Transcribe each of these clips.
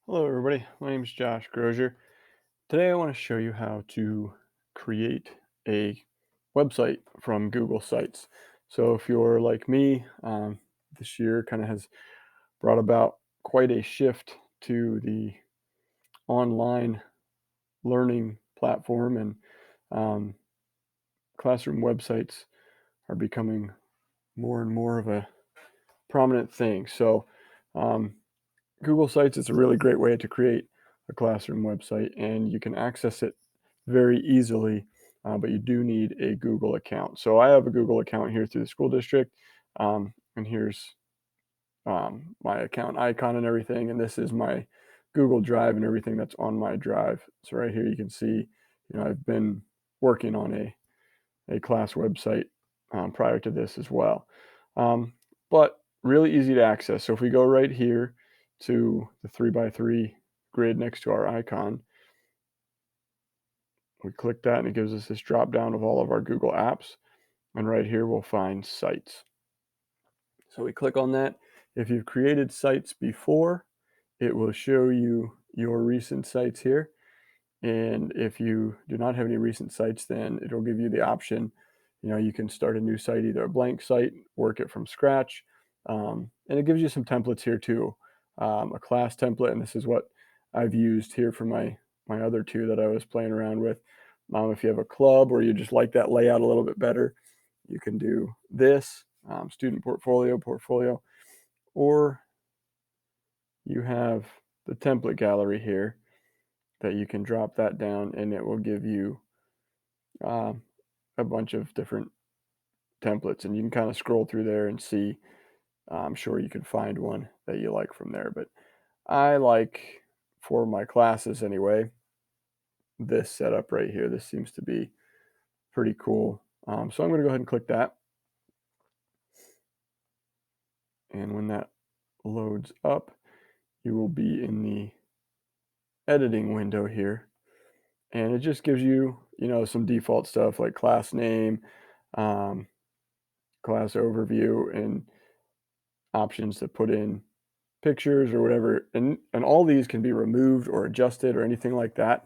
Hello, everybody. My name is Josh Grozier. Today, I want to show you how to create a website from Google Sites. So, if you're like me, this year kind of has brought about quite a shift to the online learning platform, and um, classroom websites are becoming more and more of a prominent thing. So, um, Google Sites is a really great way to create a classroom website, and you can access it very easily, but you do need a Google account. So I have a Google account here through the school district, and here's my account icon and everything, and this is my Google Drive and everything that's on my drive. So right here you can see, I've been working on a class website prior to this as well. Um, but really easy to access. So if we go right here to the 3x3 grid next to our icon, we click that and it gives us this drop down of all of our Google apps. And right here we'll find sites. So we click on that. If you've created sites before, it will show you your recent sites here. And if you do not have any recent sites, then it'll give you the option. You can start a new site, either a blank site, work it from scratch. And it gives you some templates here too. A class template, and this is what I've used here for my other two that I was playing around with. If you have a club or you just like that layout a little bit better, you can do this, student portfolio, or you have the template gallery here that you can drop that down and it will give you um, a bunch of different templates, and you can kind of scroll through there and see. I'm sure you can find one that you like from there, but I like, for my classes anyway, this setup right here. This seems to be pretty cool. So I'm going to go ahead and click that, and when that loads up, you will be in the editing window here, and it just gives you, some default stuff like class name, um, class overview, and options to put in pictures or whatever, and all these can be removed or adjusted or anything like that.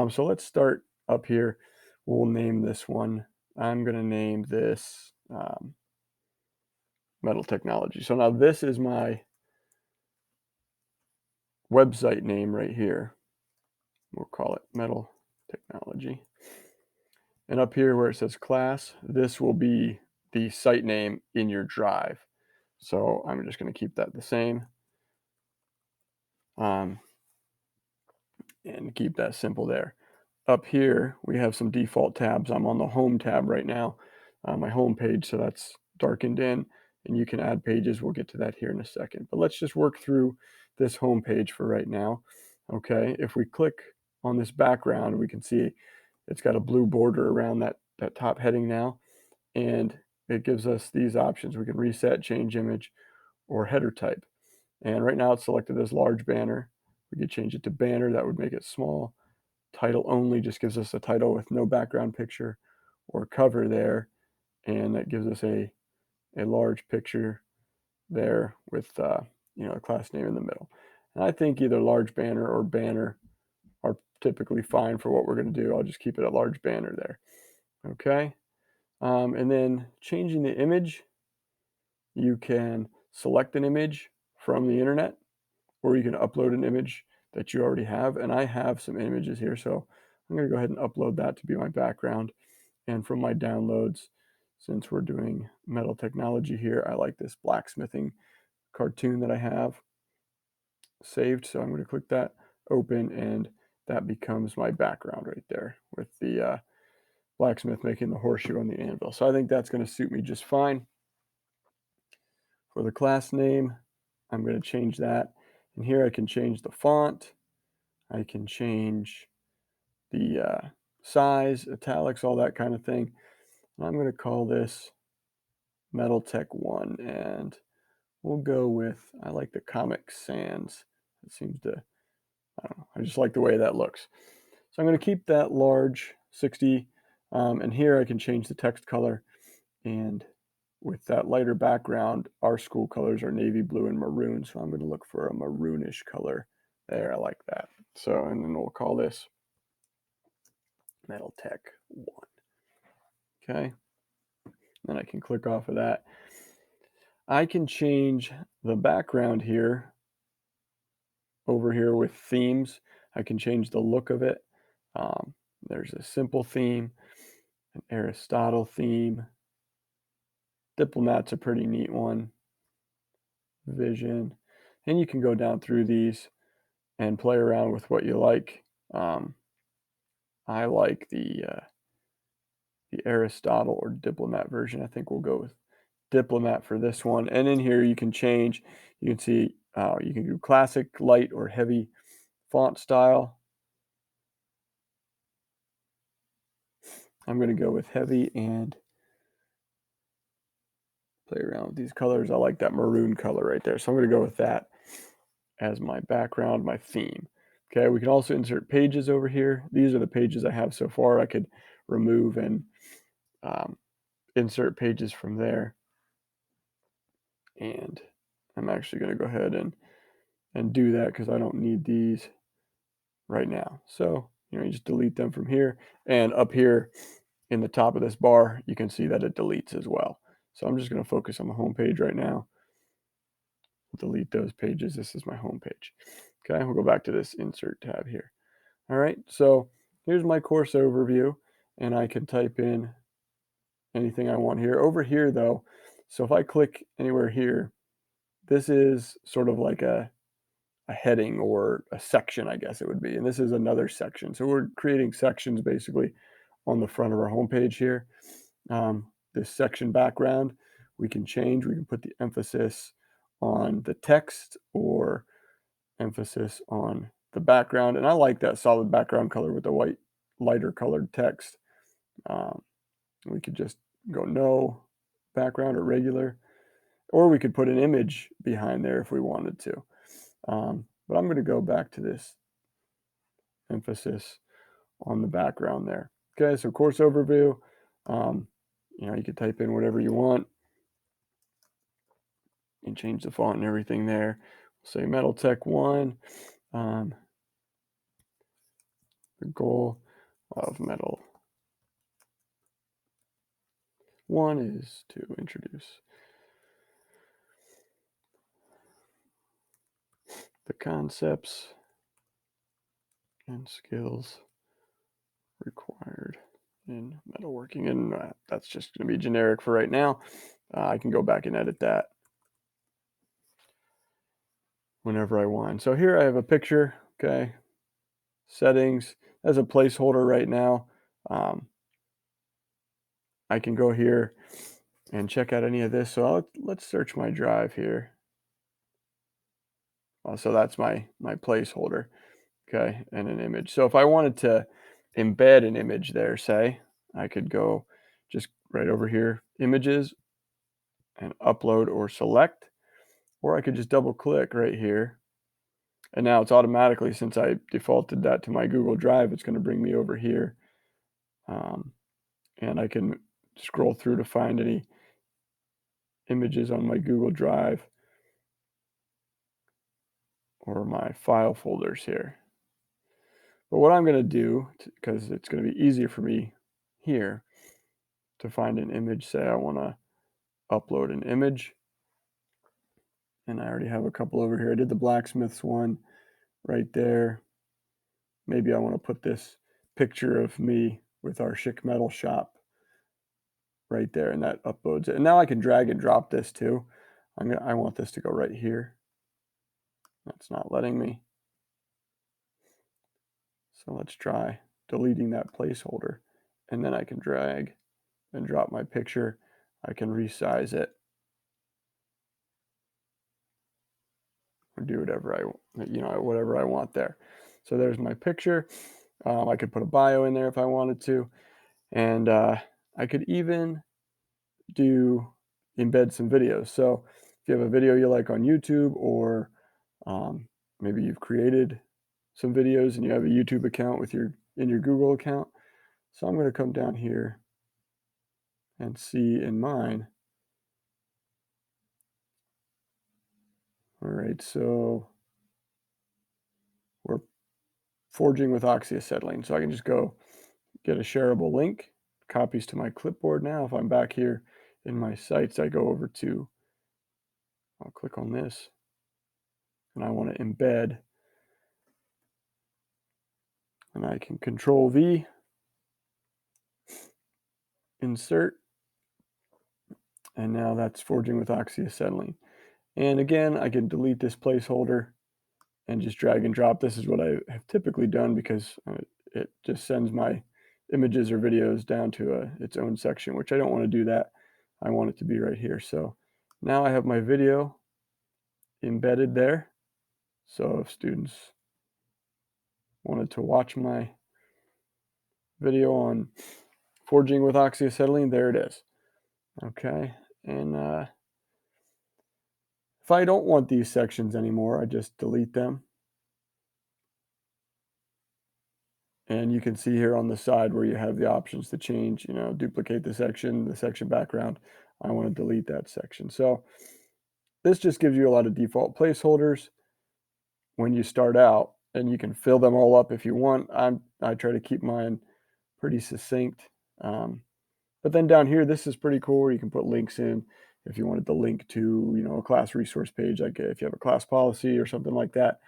So let's start up here. We'll name this one. I'm going to name this Metal Technology. So now this is my website name right here. We'll call it Metal Technology. And up here where it says class, this will be the site name in your drive. So I'm just going to keep that the same. Um, and keep that simple there. Up here, we have some default tabs. I'm on the home tab right now, my home page, so that's darkened in, and you can add pages. We'll get to that here in a second. But let's just work through this home page for right now. Okay, if we click on this background, we can see it's got a blue border around that top heading now, and it gives us these options. We can reset, change image, or header type. And right now it's selected as large banner. We could change it to banner. That would make it small. Title only just gives us a title with no background picture, or cover there, and that gives us a large picture there with a class name in the middle. And I think either large banner or banner are typically fine for what we're going to do. I'll just keep it a large banner there. Okay. And then changing the image, you can select an image from the internet, or you can upload an image that you already have. And I have some images here, so I'm going to go ahead and upload that to be my background. And from my downloads, since we're doing metal technology here, I like this blacksmithing cartoon that I have saved. So I'm going to click that, open, and that becomes my background right there with the blacksmith making the horseshoe on the anvil. So I think that's going to suit me just fine. For the class name, I'm going to change that. And here I can change the font. I can change the size, italics, all that kind of thing. And I'm going to call this Metal Tech 1, and we'll go with, I like the Comic Sans. It seems to, I don't know, I just like the way that looks. So I'm going to keep that large 60, and here I can change the text color. And with that lighter background, our school colors are navy blue and maroon, so I'm going to look for a maroonish color There, I like that. So, and then we'll call this Metal Tech 1. Okay. Then I can click off of that. I can change the background here over here with themes. I can change the look of it. There's a simple theme, an Aristotle theme. Diplomat's a pretty neat one. Vision. And you can go down through these and play around with what you like. I like the Aristotle or Diplomat version. I think we'll go with Diplomat for this one. And in here you can change. You can see you can do classic, light, or heavy font style. I'm going to go with heavy and play around with these colors. I like that maroon color right there. So I'm going to go with that as my background, my theme. Okay, we can also insert pages over here. These are the pages I have so far. I could remove and insert pages from there. And I'm actually going to go ahead and do that because I don't need these right now. So, you just delete them from here. And up here in the top of this bar, you can see that it deletes as well. So I'm just going to focus on the home page right now. Delete those pages. This is my home page. Okay, we'll go back to this insert tab here. All right, so here's my course overview, and I can type in anything I want here. Over here, though, so if I click anywhere here, this is sort of like a heading or a section, I guess it would be. And this is another section. So we're creating sections basically on the front of our homepage here. This section background, we can change. We can put the emphasis on the text or emphasis on the background. And I like that solid background color with the white, lighter colored text. We could just go no background or regular, or we could put an image behind there if we wanted to. But I'm going to go back to this emphasis on the background there. Okay, so course overview. You could type in whatever you want and change the font and everything there. We'll say Metal Tech 1. The goal of Metal 1 is to introduce the concepts and skills required in metalworking. And that's just going to be generic for right now. I can go back and edit that whenever I want. So here I have a picture, okay, settings as a placeholder right now. I can go here and check out any of this. So let's search my drive here. So that's my placeholder, okay, and an image. So if I wanted to embed an image there, say, I could go just right over here, images, and upload or select, or I could just double click right here. And now it's automatically, since I defaulted that to my Google Drive, it's going to bring me over here. And I can scroll through to find any images on my Google Drive or my file folders here. But what I'm going to do, because it's going to be easier for me here to find an image, say I want to upload an image. And I already have a couple over here. I did the blacksmith's one right there. Maybe I want to put this picture of me with our Chic Metal shop right there, and that uploads it. And now I can drag and drop this too. I want this to go right here. That's not letting me. So let's try deleting that placeholder, and then I can drag and drop my picture. I can resize it or do whatever I want there. So there's my picture. I could put a bio in there if I wanted to, and I could even embed some videos. So if you have a video you like on YouTube, or maybe you've created some videos and you have a YouTube account in your Google account. So I'm going to come down here and see in mine. All right, so forging with oxyacetylene. So I can just go get a shareable link, copies to my clipboard now. If I'm back here in my sites, I go over to, I'll click on this, and I want to embed, and I can Control V, insert, and now that's forging with oxyacetylene. And again, I can delete this placeholder and just drag and drop. This is what I have typically done because it just sends my images or videos down to its own section, which I don't want to do that. I want it to be right here. So now I have my video embedded there. So if students wanted to watch my video on forging with oxyacetylene, there it is. Okay, and if I don't want these sections anymore, I just delete them. And you can see here on the side where you have the options to change, duplicate the section background. I want to delete that section. So this just gives you a lot of default placeholders when you start out, and you can fill them all up if you want. I try to keep mine pretty succinct. But then down here, this is pretty cool where you can put links in if you wanted to link to, a class resource page, like if you have a class policy or something like that,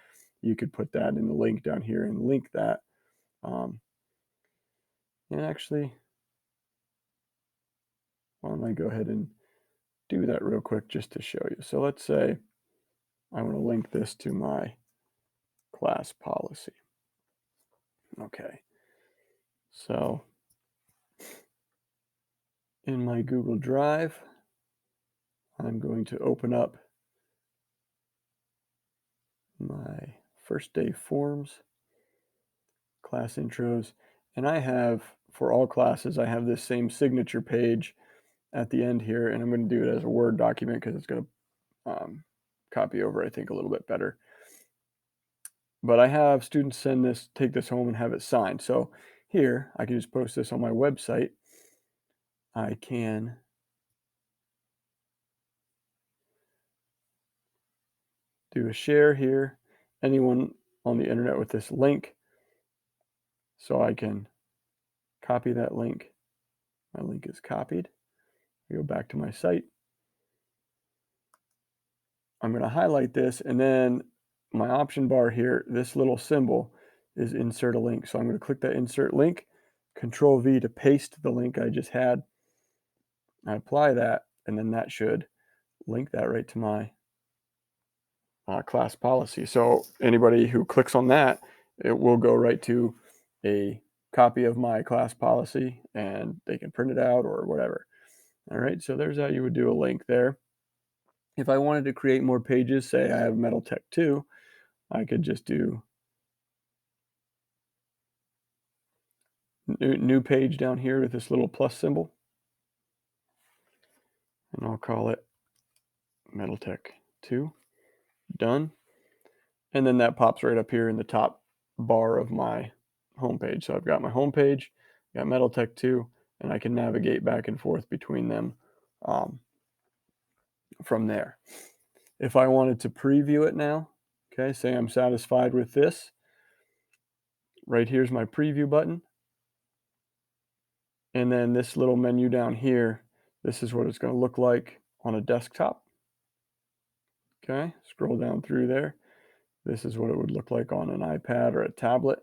you could put that in the link down here and link that. And actually, why don't I go ahead and do that real quick just to show you. So let's say I want to link this to my class policy. Okay. So in my Google Drive, I'm going to open up my first day forms, class intros, and I have, for all classes, I have this same signature page at the end here, and I'm going to do it as a Word document because it's going to copy over, I think, a little bit better. But I have students take this home and have it signed. So here, I can just post this on my website. I can do a share here, anyone on the internet with this link. So I can copy that link. My link is copied. I go back to my site. I'm going to highlight this, and then my option bar here, this little symbol is insert a link. So I'm going to click that insert link, Control V to paste the link I just had. I apply that, and then that should link that right to my class policy. So anybody who clicks on that, it will go right to a copy of my class policy, and they can print it out or whatever. All right, so there's how you would do a link there. If I wanted to create more pages, say I have Metal Tech 2, I could just do new page down here with this little plus symbol, and I'll call it Metal Tech 2. Done. And then that pops right up here in the top bar of my homepage. So I've got my homepage, got Metal Tech 2, and I can navigate back and forth between them from there. If I wanted to preview it now, okay, say I'm satisfied with this, right here's my preview button. And then this little menu down here, this is what it's going to look like on a desktop. Okay, scroll down through there. This is what it would look like on an iPad or a tablet.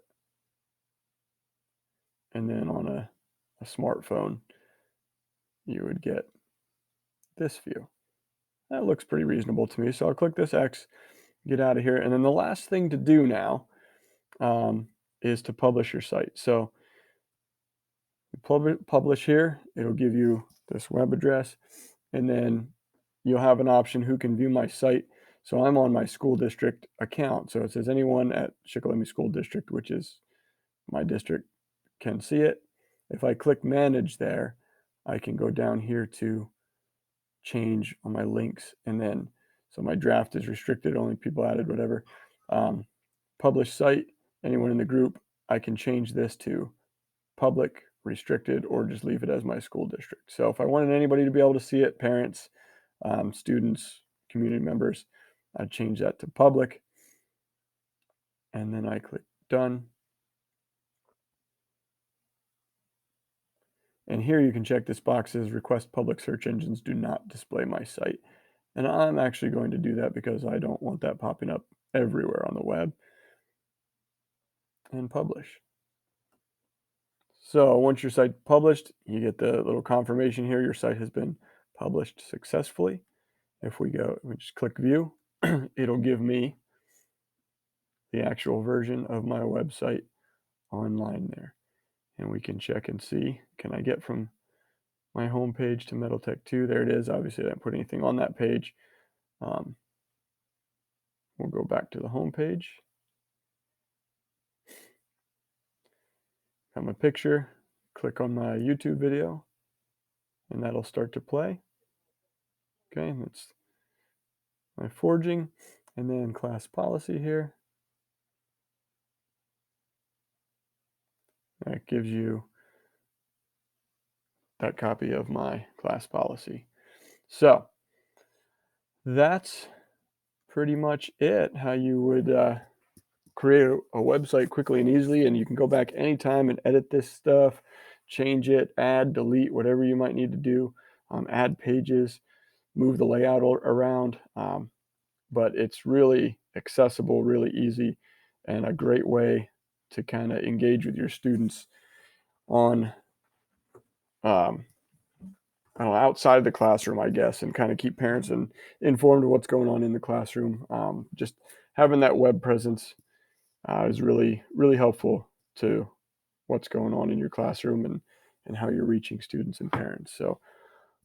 And then on a smartphone, you would get this view. That looks pretty reasonable to me. So I'll click this X, get out of here. And then the last thing to do now is to publish your site. So publish here, it'll give you this web address, and then you'll have an option who can view my site. So I'm on my school district account. So it says anyone at Shikellamy School District, which is my district, can see it. If I click manage there, I can go down here to change on my links, and then so my draft is restricted, only people added, whatever. Publish site, anyone in the group, I can change this to public, restricted, or just leave it as my school district. So if I wanted anybody to be able to see it, parents, students, community members, I'd change that to public, and then I click done, And here you can check this box says request public search engines do not display my site. And I'm actually going to do that because I don't want that popping up everywhere on the web. And publish. So once your site's published, you get the little confirmation here, your site has been published successfully. If we just click view, it'll give me the actual version of my website online there. And we can check and see, can I get from my home page to Metal Tech 2? There it is. Obviously, I didn't put anything on that page. We'll go back to the home page. Got my picture, click on my YouTube video, and that'll start to play. Okay, and it's my forging, and then class policy here. That gives you that copy of my class policy. So that's pretty much it, how you would create a website quickly and easily, and you can go back anytime and edit this stuff, change it, add, delete, whatever you might need to do, add pages, move the layout around, but it's really accessible, really easy, and a great way to kind of engage with your students on I don't know, outside of the classroom, I guess, and kind of keep parents informed of what's going on in the classroom. Just having that web presence is really, really helpful to what's going on in your classroom and how you're reaching students and parents. So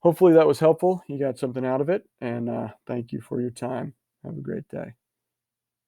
hopefully that was helpful. You got something out of it, and thank you for your time. Have a great day.